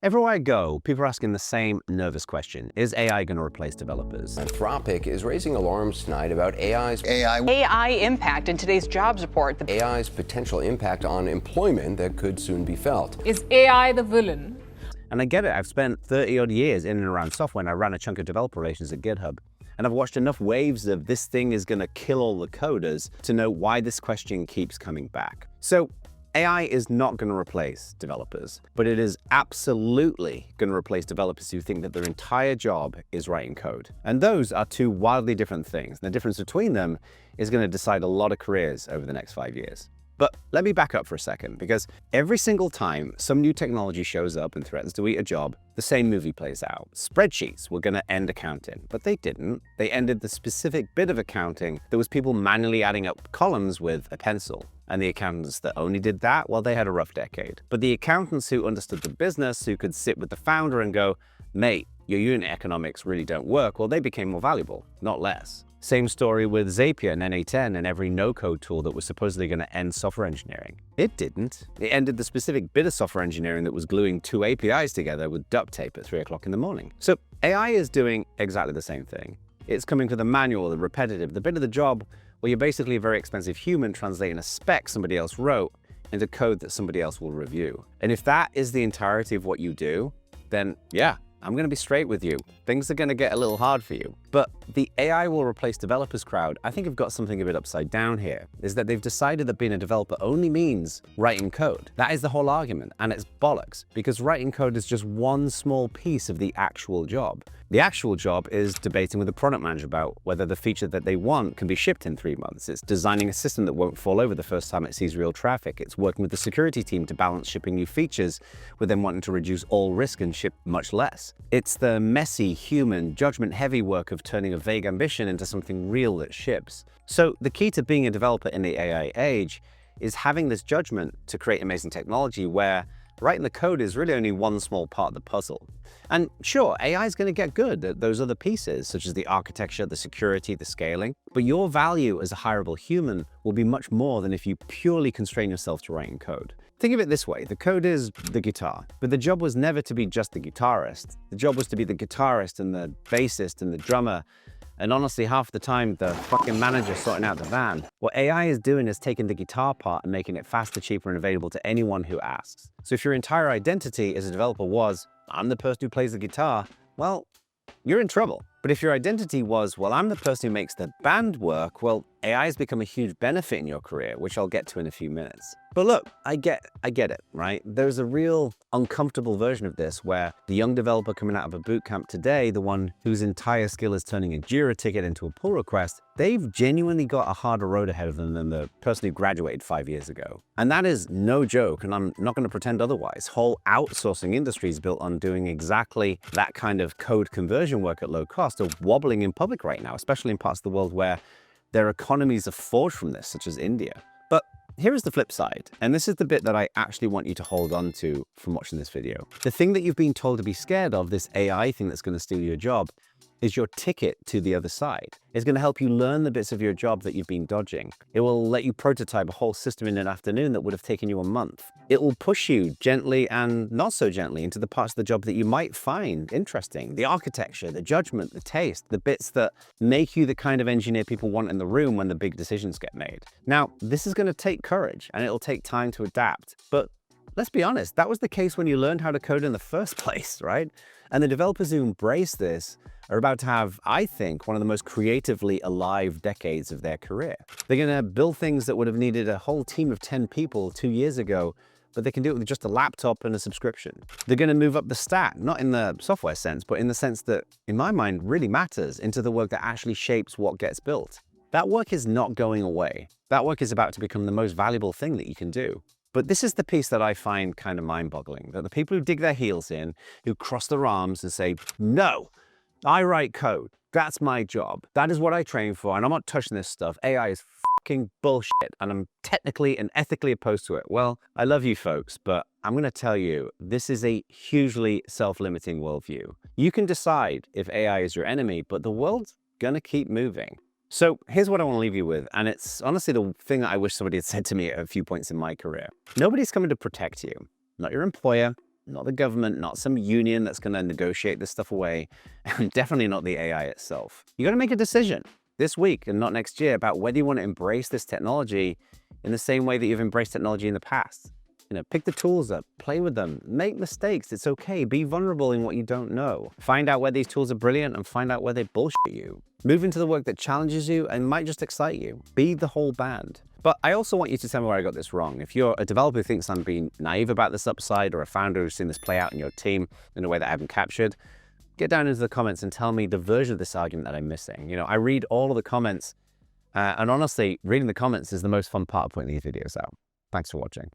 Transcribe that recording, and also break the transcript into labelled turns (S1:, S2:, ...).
S1: Everywhere I go, people are asking the same nervous question. Is AI going to replace developers?
S2: Anthropic is raising alarms tonight about
S3: AI impact in today's jobs report.
S2: AI's potential impact on employment that could soon be felt.
S4: Is AI the villain?
S1: And I get it. I've spent 30 odd years in and around software, and I ran a chunk of developer relations at GitHub. And I've watched enough waves of this thing is going to kill all the coders to know why this question keeps coming back. So AI is not going to replace developers, but it is absolutely going to replace developers who think that their entire job is writing code. And those are two wildly different things. And the difference between them is going to decide a lot of careers over the next 5 years. But let me back up for a second, because every single time some new technology shows up and threatens to eat a job, the same movie plays out. Spreadsheets were going to end accounting, but they didn't. They ended the specific bit of accounting that was people manually adding up columns with a pencil. And the accountants that only did that, well, they had a rough decade. But the accountants who understood the business, who could sit with the founder and go, mate, your unit economics really don't work, well, they became more valuable, not less. Same story with Zapier and NA10 and every no-code tool that was supposedly going to end software engineering. It didn't. It ended the specific bit of software engineering that was gluing two APIs together with duct tape at 3 o'clock in the morning. So AI is doing exactly the same thing. It's coming for the manual, the repetitive, the bit of the job where you're basically a very expensive human translating a spec somebody else wrote into code that somebody else will review. And if that is the entirety of what you do, then yeah, I'm going to be straight with you. Things are going to get a little hard for you. But the AI will replace developers crowd, I think have got something a bit upside down here, is that they've decided that being a developer only means writing code. That is the whole argument, and it's bollocks, because writing code is just one small piece of the actual job. The actual job is debating with the product manager about whether the feature that they want can be shipped in 3 months. It's designing a system that won't fall over the first time it sees real traffic. It's working with the security team to balance shipping new features with them wanting to reduce all risk and ship much less. It's the messy, human, judgment-heavy work of turning a vague ambition into something real that ships. So the key to being a developer in the AI age is having this judgment to create amazing technology where writing the code is really only one small part of the puzzle. And sure, AI is going to get good at those other pieces, such as the architecture, the security, the scaling, but your value as a hireable human will be much more than if you purely constrain yourself to writing code. Think of it this way, the code is the guitar, but the job was never to be just the guitarist. The job was to be the guitarist and the bassist and the drummer, and honestly, half the time, the fucking manager sorting out the van. What AI is doing is taking the guitar part and making it faster, cheaper, and available to anyone who asks. So if your entire identity as a developer was, I'm the person who plays the guitar, well, you're in trouble. But if your identity was, well, I'm the person who makes the band work, well, AI has become a huge benefit in your career, which I'll get to in a few minutes. But look, I get it, right? There's a real uncomfortable version of this where the young developer coming out of a boot camp today, the one whose entire skill is turning a Jira ticket into a pull request, they've genuinely got a harder road ahead of them than the person who graduated 5 years ago. And that is no joke, and I'm not going to pretend otherwise. Whole outsourcing industries built on doing exactly that kind of code conversion work at low cost are wobbling in public right now, especially in parts of the world where their economies are forged from this, such as India. But here is the flip side, and this is the bit that I actually want you to hold on to from watching this video. The thing that you've been told to be scared of, this AI thing that's going to steal your job, is your ticket to the other side. It's going to help you learn the bits of your job that you've been dodging. It will let you prototype a whole system in an afternoon that would have taken you a month. It will push you gently and not so gently into the parts of the job that you might find interesting. The architecture, the judgment, the taste, the bits that make you the kind of engineer people want in the room when the big decisions get made. Now, this is going to take courage and it'll take time to adapt. But let's be honest, that was the case when you learned how to code in the first place, right? And the developers who embrace this are about to have, I think, one of the most creatively alive decades of their career. They're going to build things that would have needed a whole team of 10 people 2 years ago, but they can do it with just a laptop and a subscription. They're going to move up the stack, not in the software sense, but in the sense that, in my mind, really matters, into the work that actually shapes what gets built. That work is not going away. That work is about to become the most valuable thing that you can do. But this is the piece that I find kind of mind-boggling, that the people who dig their heels in, who cross their arms and say, no, I write code. That's my job. That is what I train for, and I'm not touching this stuff. AI is fucking bullshit, and I'm technically and ethically opposed to it. Well, I love you folks, but I'm going to tell you, this is a hugely self-limiting worldview. You can decide if AI is your enemy, but the world's going to keep moving. So here's what I want to leave you with, and it's honestly the thing that I wish somebody had said to me at a few points in my career. Nobody's coming to protect you. Not your employer, not the government, not some union that's going to negotiate this stuff away, and definitely not the AI itself. You got to make a decision this week and not next year about whether you want to embrace this technology in the same way that you've embraced technology in the past. Pick the tools up, play with them, make mistakes. It's okay. Be vulnerable in what you don't know. Find out where these tools are brilliant and find out where they bullshit you. Move into the work that challenges you and might just excite you. Be the whole band. But I also want you to tell me where I got this wrong. If you're a developer who thinks I'm being naive about this upside, or a founder who's seen this play out in your team in a way that I haven't captured, get down into the comments and tell me the version of this argument that I'm missing. I read all of the comments, and honestly, reading the comments is the most fun part of putting these videos out. Thanks for watching.